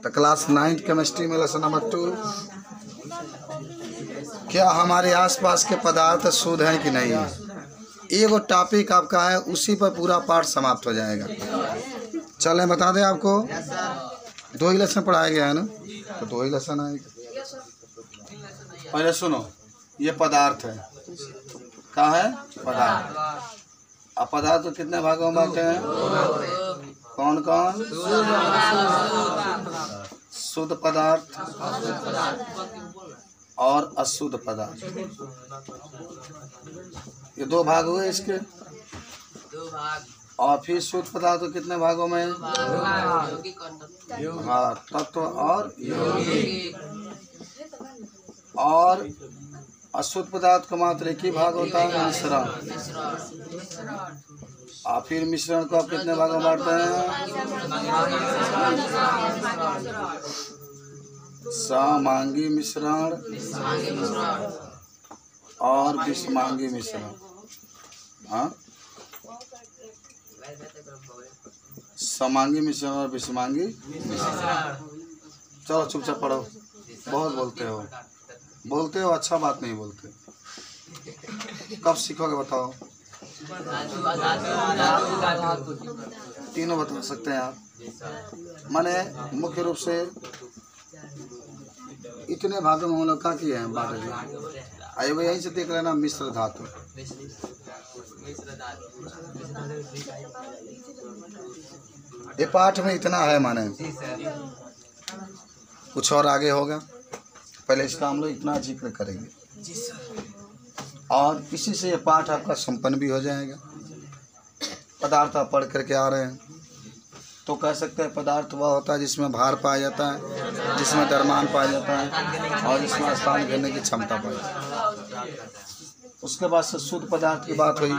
तो class 9 chemistry में lesson number 2, क्या हमारे आसपास के पदार्थ शुद्ध हैं कि नहीं है। एगो टॉपिक आपका है, उसी पर पूरा पाठ समाप्त हो जाएगा। चलें बता दें आपको, 2 ही लेसन पढ़ाया गया है ना, तो 2 ही लेसन आएगा। पहले सुनो, ये पदार्थ है, क्या है पदार्थ। अब पदार्थ तो कितने भागों में बांटे हैं, कौन कौन। शुद्ध पदार्थ और अशुद्ध पदार्थ, ये 2 भाग हुए इसके। और फिर शुद्ध पदार्थ तो कितने भागों में, हाँ, तत्व और यौगिक। और अशुद्ध पदार्थ का मात्र एक ही भाग होता है, मिश्रण। और फिर मिश्रण को आप कितने भागों में बांटते हैं, समांगी मिश्रण और विषमांगी मिश्रण। हाँ, समांगी मिश्रण और विषमांगी मिश्रण। चलो चुपचाप पढ़ो, बहुत बोलते हो, अच्छा बात नहीं बोलते। कब सीखोगे बताओ। तीनों बता सकते हैं आप। माने मुख्य रूप से इतने भागों में हम लोग क्या किए हैं, बांट दिए। आइए वो यहीं से देख लेना, मिश्र धातु। ये पाठ में इतना है, माने कुछ और आगे होगा, पहले इसका हम लोग इतना जिक्र करेंगे और इसी से ये पाठ आपका संपन्न भी हो जाएगा। पदार्थ आप पढ़ करके आ रहे हैं तो कह सकते हैं पदार्थ वह होता है जिसमें भार पाया जाता है, जिसमें द्रव्यमान पाया जाता है और जिसमें स्थान घेरने की क्षमता पाई जाती है। उसके बाद से शुद्ध पदार्थ की बात हुई,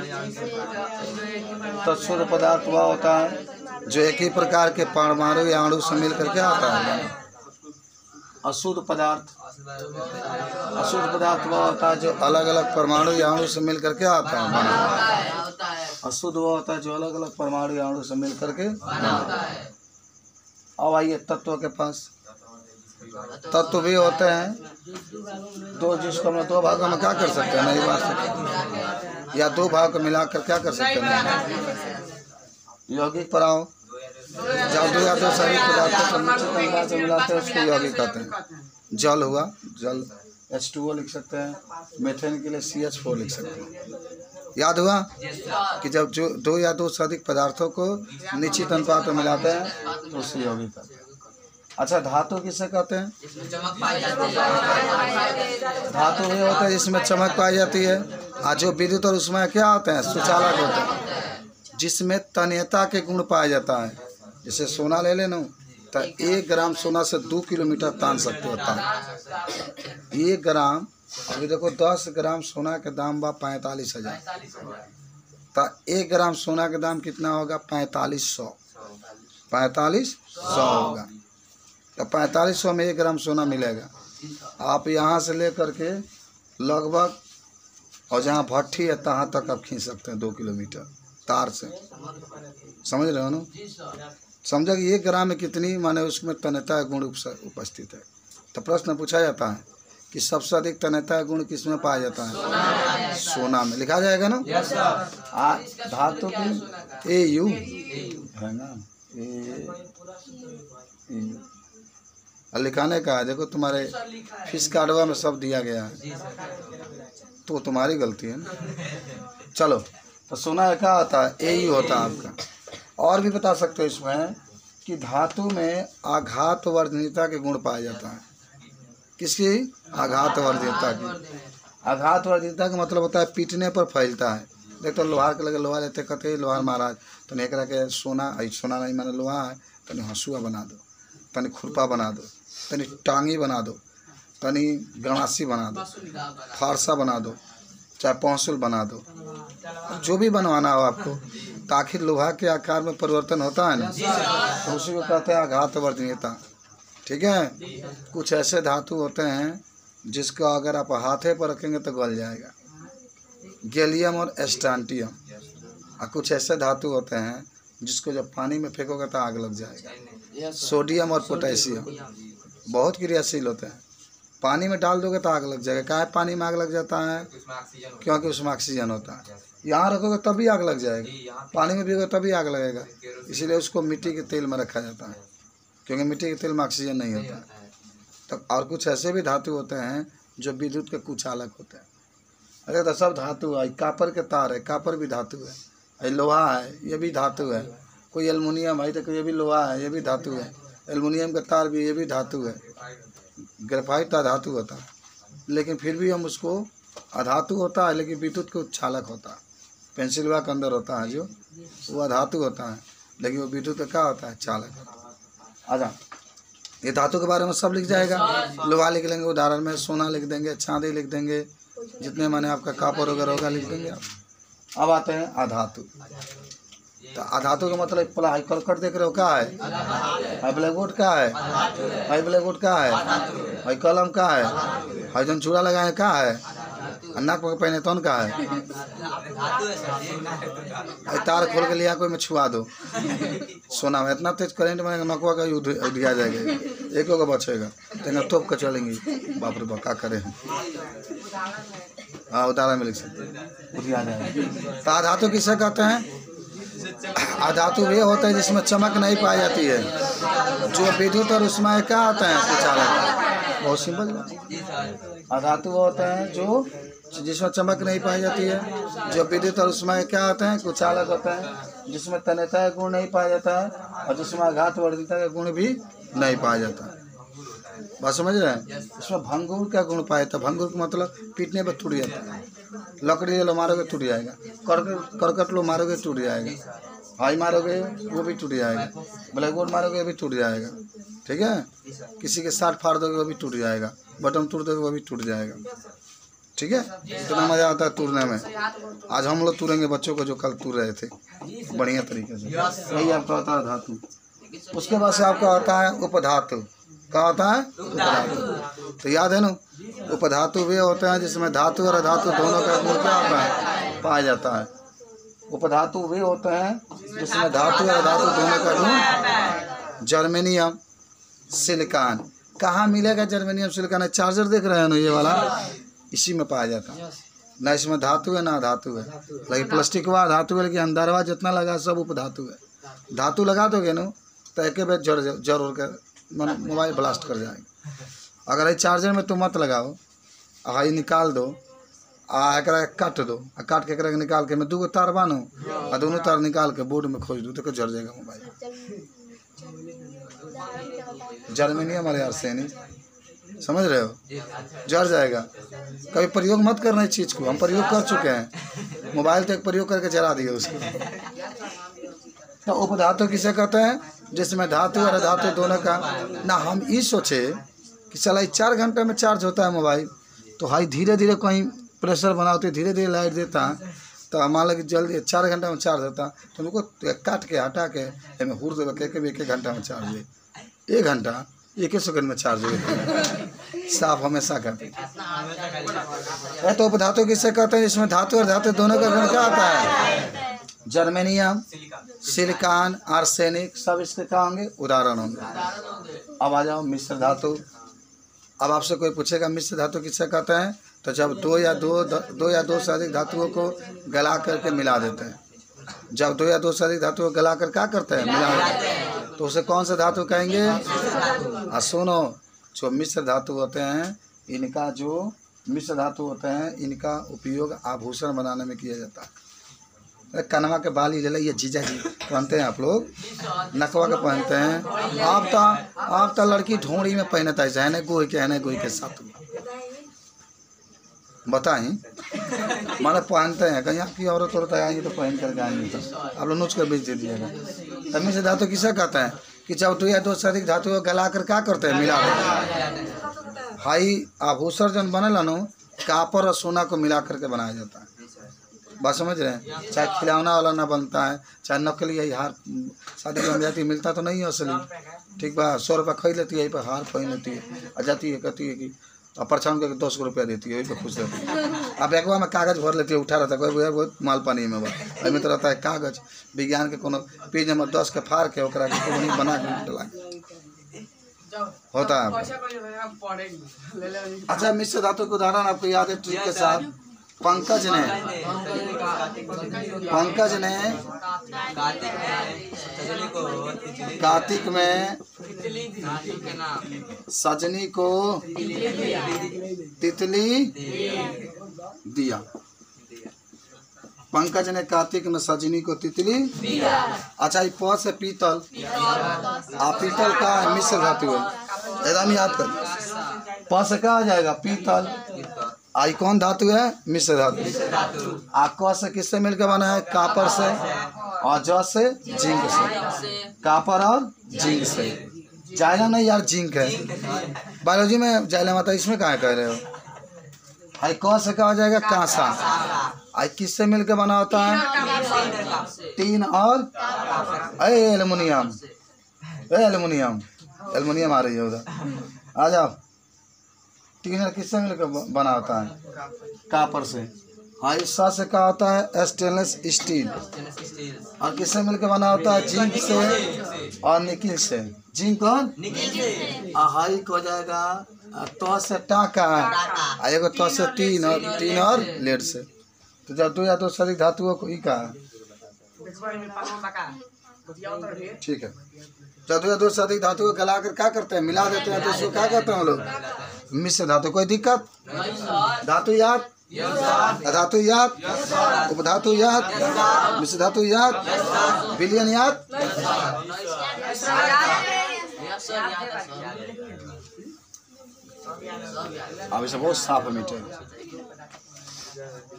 तो शुद्ध पदार्थ वह होता है जो एक ही प्रकार के परमाणु या अणु से मिल करके आता है। अशुद्ध पदार्थ वह होता है जो अलग अलग परमाणु या अणु से मिल करके आता है। अशुद्ध वह होता है जो अलग अलग परमाणु या अणु से मिल करके। अब आइए तत्व के पास। तत्व भी होते हैं दो, जिसको हम 2 भागों में क्या कर सकते हैं, नहीं बांट सकते, या 2 भाग को मिलाकर क्या कर सकते हैं, यौगिक पर आओ। जब 2 या 2 सभी पदार्थों को निश्चित अंदाज से मिलाते हैं उसको यौगिक कहते हैं। जल हुआ, जल H2O लिख सकते हैं, मीथेन के लिए CH4 लिख सकते हैं। याद हुआ कि जब जो 2 या 2 से अधिक पदार्थों को निश्चित अनुपात में मिलाते हैं तो उससे यौगिक कहते हैं। अच्छा, धातु किसे कहते हैं, धातु ये होता है जिसमें चमक पाई जाती है, और जो विद्युत और उसमें क्या होते हैं, सुचालक होते हैं, जिसमें तन्यता के गुण पाया जाता है। जैसे सोना ले लेना, तो 1 ग्राम सोना से 2 किलोमीटर तान सकते होता है। 1 ग्राम, अभी देखो 10 ग्राम सोना का दाम बा 45,000, तो 1 ग्राम सोना का दाम कितना होगा, 4500 होगा। तो 4500 में 1 ग्राम सोना मिलेगा। आप यहाँ से ले करके लगभग, और जहाँ भट्ठी है तहाँ तक आप खींच सकते हैं 2 किलोमीटर तार से। समझ रहे हो ना, समझा कि 1 ग्राम में कितनी, माने उसमें तन्यता गुण उपस्थित है। तो प्रश्न पूछा जाता है कि सबसे अधिक तन्यता गुण किसमें पाया जाता है, सोना में। लिखा जाएगा ना। धातु की AU है ना, लिखाने का है। देखो तुम्हारे फीस कार्डवा में सब दिया गया है, तो तुम्हारी गलती है ना। चलो, तो सोना क्या होता है, AU होता है आपका। और भी बता सकते हो इसमें कि धातु में आघात वर्धनीयता के गुण पाया जाता है। किसकी, आघात वर्धनीयता की। आघात वर्धनीयता का मतलब होता है पीटने पर फैलता है। देख तो लोहार के लगे, लोहा लेते कहते लोहार महाराज तो नहीं करा के सोना नहीं माने लोहा है, तनी हंसुआ बना दो, तनी खुरपा बना दो, तनी टांगी बना दो, तनी गणासी बना दो, फारसा बना दो, चाहे पौंसुल बना दो, जो भी बनवाना हो आपको, ताकि लोहा के आकार में परिवर्तन होता है ना, तो उसी को कहते हैं आघात वर्धनीयता। ठीक है। कुछ ऐसे धातु होते हैं जिसको अगर आप हाथे पर रखेंगे तो गल जाएगा, गैलियम और स्ट्रांटियम। और कुछ ऐसे धातु होते हैं जिसको जब पानी में फेंकोगे तो आग लग जाएगा। सोडियम और पोटेशियम बहुत क्रियाशील होते हैं, पानी में डाल दोगे तो आग लग जाएगा। क्या है पानी में आग लग जाता है? क्योंकि उसमें ऑक्सीजन होता है। यहाँ रखोगे तभी आग लग जाएगा, पानी में भिगोगे तभी आग लगेगा। इसीलिए उसको मिट्टी के तेल में रखा जाता है, क्योंकि मिट्टी के तेल में ऑक्सीजन नहीं होता है। तो और कुछ ऐसे भी धातु होते हैं जो विद्युत के कुचालक होते हैं। अरे तो सब धातु है, कापर के तार है, कापर भी धातु है, लोहा है, ये भी धातु है। कोई एल्युमिनियम है तो ये भी लोहा है, ये भी धातु है। एल्युमिनियम का तार भी, ये भी धातु है। ग्रेफाइट अधातु होता है, लेकिन फिर भी हम उसको अधातु होता है, लेकिन विद्युत के उच्चालक होता है। पेंसिलवा के अंदर होता है जो, वो अधातु होता है, लेकिन वो विद्युत का क्या होता है? चालक होता है। आजा, ये धातु के बारे में सब लिख जाएगा। लोहा लिख लेंगे उदाहरण में, सोना लिख देंगे, चांदी लिख देंगे, जितने माने आपका कापर वगैरह होगा लिख देंगे आप। अब आते हैं अधातु। तो अधातु का मतलब पला करकट देख रहे हो, क्या है? हाई ब्लैकबोर्ड क्या है? हाई ब्लैकबोर्ड क्या है? हाई कलम क्या है? हाई जन चूड़ा लगाए क्या है? नाक में पहने तौन का है? तार खोल के लिया कोई में छुआ दो, सोना में इतना तेज करंट में नकवा का उधिया जाएगा, एक को बचेगा तेना तोप के चलेंगे। बाप रे बाप क्या करे हैं। हाँ उदाहरण में लिख सकते, उधिया जाएगा। तो अधातु किसे कहते हैं? अधातु वे होता है जिसमें चमक नहीं पाई जाती है, जो विद्युत और उसमें क्या होता है? कुचालक। बहुत सिंपल। अधातु होते हैं जो जिसमें चमक नहीं पाई जाती है, जो विद्युत और उसमें क्या होते हैं? कुचालक होते हैं, जिसमें तन्यता का गुण नहीं पाया जाता है और जिसमें आघात वर्धिता का गुण भी नहीं पाया जाता है। बात समझ रहे हैं? इसमें भंगुर का गुण पाया जाता है। भंगुर का मतलब पीटने पर टूट जाता है। लकड़ी लो मारोगे टूट जाएगा, करकट लो मारोगे टूट जाएगा, हाई मारोगे वो भी टूट जाएगा, ब्लैकबोर्ड मारोगे वो भी टूट जाएगा। ठीक है, किसी के साथ फाड़ दोगे वो भी टूट जाएगा, बटन तोड़ दोगे वो भी टूट जाएगा। ठीक है, इतना मज़ा आता है तोड़ने में। आज हम लोग तोड़ेंगे बच्चों को जो कल तोड़ रहे थे बढ़िया तरीके से। यही आपका होता है धातु। उसके बाद से आपका होता है उपधातु। क्या होता है? उपधातु। तो याद है ना, उपधातु वे होते हैं जिसमें धातु और अधातु दोनों का गुण क्या होता है? पाया जाता है। उपधातु वे होते हैं जिसमें धातु और अधातु दोनों का गुण। Germanium, silicon. कहाँ मिलेगा जर्मेनियम सिलिकॉन? चार्जर देख रहे हैं ना ये वाला, इसी में पाया जाता है। ना इसमें धातु है ना धातु है, लेकिन प्लास्टिक वा धातु है, लेकिन अंदरवा जितना लगा सब उपधातु है। धातु लगा दोगे ना तो एक बेर जड़ उड़ कर मोबाइल ब्लास्ट कर जाएगा। अगर ये चार्जर में तो मत लगाओ, हाई निकाल दो, एकरा काट दो, काट के एकरा निकाल के मैं 2 तार बानो और दोनों तार निकाल के बोर्ड में खोज दो तो जड़ जाएगा मोबाइल। जर्मेनियम और आर्सेनिक, समझ रहे हो? जड़ जाएगा। कभी प्रयोग मत करना इस चीज़ को, हम प्रयोग कर चुके हैं। मोबाइल तक प्रयोग करके जला दिए उसको। तो उपधातु किसे कहते हैं? जिसमें धातु और अधातु दोनों का ना। हम ये सोचे कि चला 4 घंटे में चार्ज होता है मोबाइल, तो हाई धीरे धीरे कहीं प्रेशर बनाते धीरे धीरे लाइट देता, तो मान लो कि जल्दी 4 घंटे में चार्ज होता, तो उनको काट के हटा के हुर दे के 1 घंटा में चार्ज हुए। 1 घंटा 1 सेकंड में चार्ज हुए। साफ हमेशा करते हैं। तो उपधातु किसे कहते हैं? जिसमें धातु और धातु दोनों का गुण क्या आता है? जर्मेनियम, सिलिकॉन, आर्सेनिक, सब इसके क्या होंगे? उदाहरण होंगे। अब आ जाओ मिश्र धातु। अब आपसे कोई पूछेगा मिश्र धातु किसे कहते हैं, तो जब दो या दो से अधिक धातुओं को गला करके मिला देते हैं। जब 2 या 2 से अधिक धातुओं को गला कर क्या करते हैं? मिला देते हैं। तो उसे कौन सा धातु कहेंगे? सुनो, जो मिश्र धातु होते हैं, इनका जो मिश्र धातु होते हैं, इनका उपयोग आभूषण बनाने में किया जाता है। कनवा के बाल ही ले, ये जीजा जी पहनते हैं आप लोग, नकवा के पहनते हैं। आप तो लड़की ढोड़ी में पहनता है, है गोई के साथ बताएं, माने पहनते हैं। कहीं आपकी औरत आएंगी तो पहन करके आएंगी, तो आप लोग नोच कर बेच दे दिएगा। तभी से धातु किसे कहते हैं? कि जब 2 या 2 से अधिक धातु को गला कर क्या करते हैं? मिला देते हैं। हाई आभूषण जन बनेला नो, कापर और सोना को मिला करके बनाया जाता है। बात समझ रहे हैं? चाहे खिलौना वाला ना बनता है, चाहे नकली यही हार शादी में जाती है, मिलता तो नहीं है असली। ठीक बा, 100 रुपये खरीद लेती है, यही पर हार पहन लेती है, जाती है कहती है कि और परछावन करके 200 रुपया देती है, वही पर खुश रहती है। अब एक बार में कागज भर लेती है, उठा रहता है कोई बहुत माल पानी में बा अभी तो रहता है कागज विज्ञान के कोनो पेज नंबर 10 के फाड़ के ओकरा के कोनी बना के डला होता है। अच्छा, मिश्र धातु के उदाहरण आपको याद है ट्रिक के साथ। पंकज ने कार्तिक में सजनी को तितली दिया। पंकज ने कार्तिक में सजनी को तितली दिया। अच्छा, ये प से पीतल, पीतल का मिश्र धातु है, एकदम याद कर। प से क्या आ जाएगा? पीतल। आई कौन धातु है? मिश्र धातु। क से किससे मिलकर बना है? कापर से। और ज से जिंक से। कापर और जिंक से। जाइलम नहीं यार, जिंक है। बायोलॉजी में जाइलम आता है, इसमें कहाँ कह रहे हो? आई क से क्या हो जाएगा? कांसा। आई किससे मिलकर बना होता है? टीन और एल्युमिनियम। एल्युमिनियम आ रही है उधर, आ जाओ। टीन और किससे मिलकर बना होता है? कापर से। आई सा से क्या होता है? Stainless steel. और किससे मिलकर बना होता है? जिंक से और निकिल से। जिंक और हाई हो जाएगा तो से टाका, एगो तो से तीन और लेड से। तो जब 2 या 2 से अधिक धातुओं को ही कहा, ठीक है। जब 2 या 2 से अधिक धातुओं को गलाकर क्या करते हैं? मिला देते हैं, तो इसको क्या कहते हैं हम लोग? मिश्र धातु। कोई दिक्कत? धातु याद, धातु याद, उपधातु याद, मिश्र धातु याद, विलयन याद। अब इसे बहुत साफ मीठे।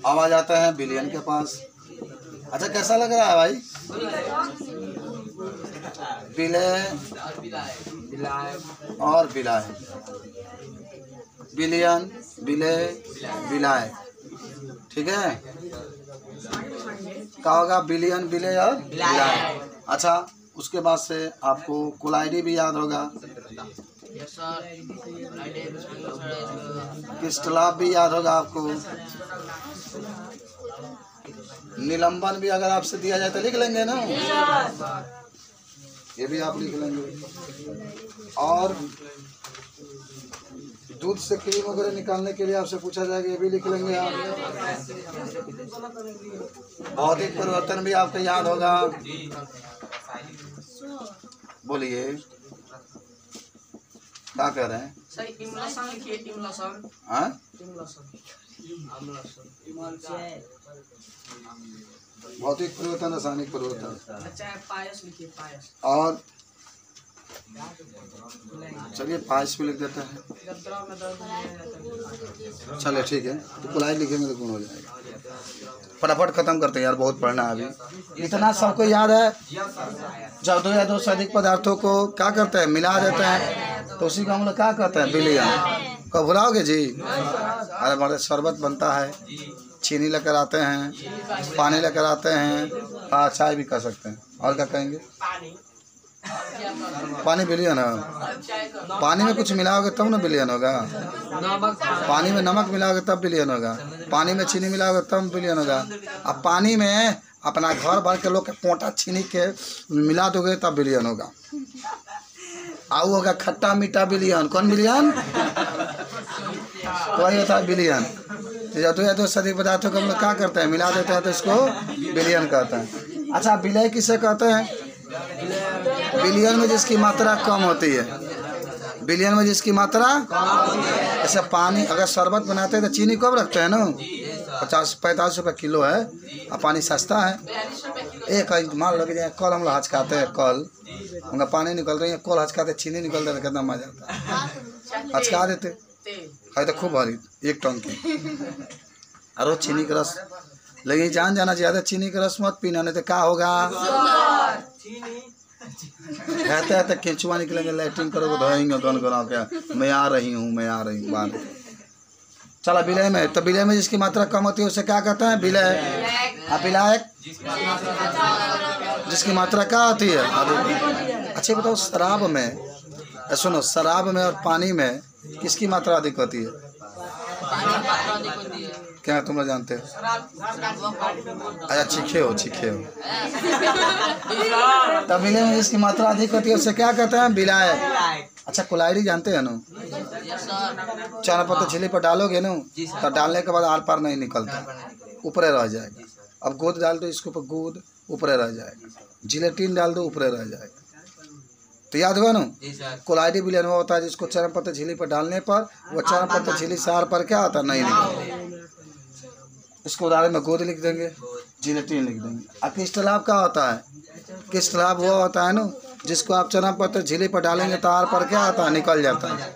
अब आ जाते हैं विलयन के पास। अच्छा, कैसा लग रहा है भाई? विलय और विलाय, विलयन, विलय, विलाय, ठीक है। क्या होगा? विलयन, विलय और विलाय। अच्छा, उसके बाद से आपको कोलाइडी भी याद होगा, क्रिस्टलाप भी याद होगा आपको, निलंबन भी अगर आपसे दिया जाए तो लिख लेंगे ना, ये भी आप लिख लेंगे। और दूध से क्रीम वगैरह निकालने के लिए आपसे पूछा जाएगा, ये भी लिख लेंगे आप। भौतिक परिवर्तन भी आपको याद होगा। बोलिए क्या कह रहे हैं? भौतिक परिवर्तन, रासायनिक परिवर्तन। और चलिए पाइस भी लिख देते हैं। चलिए ठीक है, तो कुलाई लिखेंगे तो कौन हो जाएगा। फटाफट खत्म करते हैं यार, बहुत पढ़ना है अभी। इतना सबको याद है। जब 2 या 2 से अधिक पदार्थों को क्या करते हैं? मिला देते हैं, तो उसी का हम लोग क्या कहते हैं? विलयन। कब भुलाओगे जी? अरे बड़े शरबत बनता है, चीनी लेकर आते हैं, पानी लेकर आते हैं, हाँ चाय भी कर सकते हैं। और क्या कहेंगे? पानी विलयन है। पानी में कुछ मिलाओगे तब ना विलयन होगा। पानी में नमक मिलाओगे तब विलयन होगा। पानी में चीनी मिलाओगे तब विलयन होगा। अब पानी में अपना घर भर के लोग के पोंटा छीनी के मिला दोगे तब विलयन होगा। आउ होगा खट्टा मीठा विलयन। कौन विलयन? वही होता है विलयन। जब 2 या 2 से अधिक पदार्थों को हम लोग क्या करते हैं? मिला देते हैं, तो इसको विलयन कहते हैं। अच्छा, विलय किसे कहते हैं? विलयन में जिसकी मात्रा कम होती है। विलयन में जिसकी मात्रा, ऐसे पानी अगर शरबत बनाते हैं तो चीनी कब रखते हैं ना? 50-45 रुपये किलो है, और पानी सस्ता है। एक मान लो कि कल हम लोग हचकाते हैं, कल उनका पानी निकल रही है, कल हचकाते चीनी निकल रहा है, कितना मजा आता है। हचका देते है तो खूब भारी 1 टन की, और चीनी का रस। लेकिन जान जाना ज़्यादा चीनी का रस मत पीना, नहीं तो क्या होगा? कहते हैं तो केंचुआ निकलेंगे, लैट्रिन करोगे धोएंगे दोनों को क्या, मैं आ रही हूँ बाहर। चला विलय में, तो विलय में जिसकी मात्रा कम होती है उसे क्या कहते हैं? विलय। विलायक जिसकी मात्रा क्या होती है? अच्छा बताओ, शराब में, सुनो, शराब में और पानी में किसकी मात्रा अधिक होती है? क्या तुम लोग जानते हो? अच्छा चीखे हो तमिले में इसकी मात्रा अधिक होती है उसे क्या कहते हैं? बिलाय। अच्छा कुलायरी जानते हैं ना? चाना पत्ता झिल्ली पर डालोगे ना तो डालने के बाद आर पार नहीं निकलता, ऊपरे रह जाएगा। अब गोद डाल दो इसके ऊपर, गोद ऊपरे रह जाएगा। जिलेटिन डाल दो ऊपरे रह जाएगा। तो याद हुआ ना? कोलाइडी बिलियनवा होता है जिसको चरम पत्ता झिल्ली पर डालने पर वो चरम पत्ता झिल्ली से आर पर क्या होता है? नहीं निकलता। इसको उदाहरण में गोद लिख देंगे, जिलेटिन लिख देंगे। अब क्रिस्टलाभ क्या होता है? क्रिस्टलाभ वो होता है ना जिसको आप चरम पत्ता झिल्ली पर डालेंगे तो आर पर क्या होता है? निकल जाता है।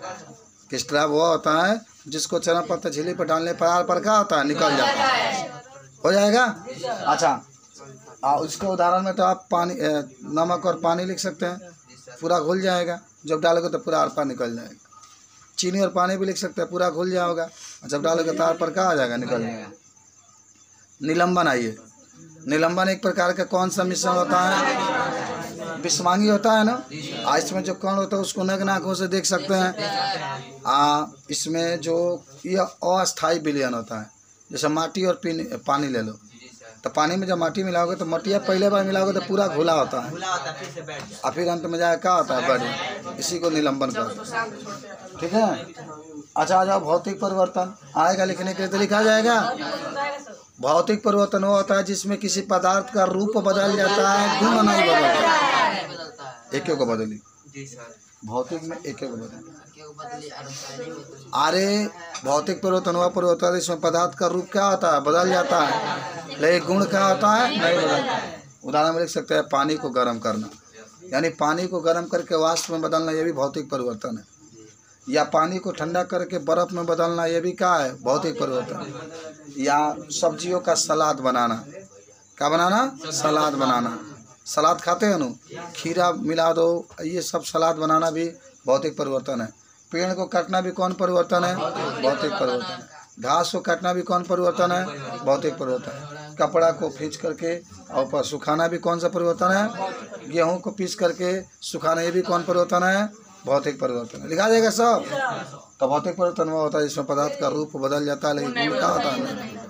क्रिस्टलाभ वो होता है जिसको चरम पत्ता झिल्ली पर डालने पर आर पर क्या होता है? निकल जाता है। हो जाएगा? अच्छा उसके उदाहरण में तो आप पानी नमक और पानी लिख सकते हैं, पूरा घुल जाएगा। जब डालोगे तो पूरा आर पार निकल जाएगा। चीनी और पानी भी लिख सकते हैं, पूरा घुल जाएगा। जब डालोगे तो आर पर क्या आ जाएगा? निकल जाएगा। निलंबन आइए। निलंबन एक प्रकार का कौन सा मिश्रण होता है? विषमांगी होता है ना। इसमें जो कण होता है उसको नग्न आँखों से देख सकते हैं। इसमें जो ये अस्थायी विलयन होता है, जैसे माटी और पानी ले लो, तो पानी में जब माटी मिलाओगे तो मटिया पहले बार मिलाओगे तो पूरा घुला होता है और फिर अंत में जाकर क्या होता है? बढ़िया। इसी को निलंबन कहते हैं। ठीक है। अच्छा आ जाओ भौतिक परिवर्तन आएगा लिखने के लिए तो लिखा जाएगा। भौतिक परिवर्तन वो होता है जिसमें किसी पदार्थ का रूप बदल जाता है, गुण नहीं बदलता। एक को बदली भौतिक में एक को बदली। अरे भौतिक परिवर्तन हुआ परिवर्तन है इसमें पदार्थ का रूप क्या होता है? बदल जाता है, लेकिन गुण क्या होता है? नहीं बदलता। उदाहरण में लिख सकते हैं पानी को गर्म करना, यानी पानी को गर्म करके वाष्प में बदलना, ये भी भौतिक परिवर्तन है। या पानी को ठंडा करके बर्फ में बदलना, ये भी क्या है? भौतिक परिवर्तन। या सब्जियों का सलाद बनाना, क्या बनाना? सलाद बनाना। सलाद खाते हैं ना, खीरा मिला दो, ये सब सलाद बनाना भी भौतिक परिवर्तन है। पेड़ को काटना भी कौन परिवर्तन है? भौतिक परिवर्तन है। घास को काटना भी कौन परिवर्तन है? भौतिक परिवर्तन है। कपड़ा को खींच करके और पर सुखाना भी कौन सा परिवर्तन है? गेहूं को पीस करके सुखाना, ये भी कौन परिवर्तन है? भौतिक परिवर्तन है। लिखा जाएगा सब। तो भौतिक परिवर्तन वो होता है जिसमें पदार्थ का रूप बदल जाता है, लेकिन गुण क्या होता है?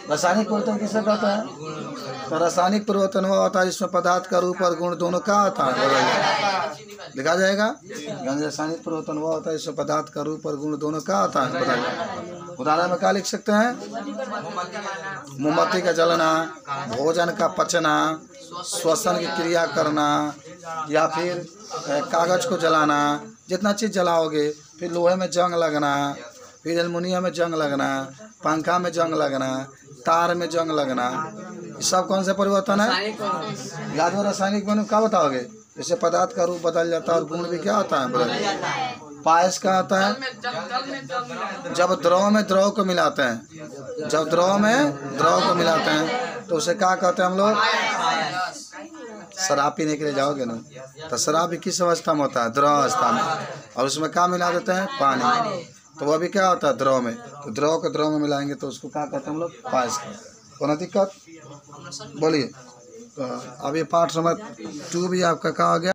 रासायनिक परिवर्तन किसे कहते हैं? तो रासायनिक परिवर्तन वो होता है जिसमें पदार्थ का रूप और गुण दोनों क्या होता है? बदल जाता है। लिखा जाएगा। रासायनिक परिवर्तन वो होता है जिसमें पदार्थ का रूप और गुण दोनों क्या होता है? बदल जाता है। उदाहरण में क्या लिख सकते हैं? मोमबत्ती का जलना, भोजन का पचना, श्वसन की क्रिया करना, या फिर कागज को जलाना। जितना चीज़ जलाओगे, फिर लोहे में जंग लगना, फिर एल्युमिनियम में जंग लगना, पंखा में जंग लगना, तार में जंग लगना, ये सब कौन सा परिवर्तन है? याद हो? रासायनिक में क्या बताओगे? जैसे पदार्थ का रूप बदल जाता है और गुण भी क्या होता है? बदल जाता है। पायस क्या होता है? जब द्रव में द्रव को मिलाते हैं, जब द्रव में द्रव को मिलाते हैं तो उसे क्या कहते हैं हम लोग? शराब पीने के लिए जाओगे ना तो शराब भी किस अवस्था में होता है? द्रव अवस्था में। और उसमें क्या मिला देते हैं? पानी। तो वह भी क्या होता है? द्रव में। तो द्रव को द्रव में मिलाएंगे तो उसको क्या कहते हैं हम लोग? पायस। कोई दिक्कत? बोलिए। तो अब ये पाठ नंबर 2 भी आपका क्या हो गया?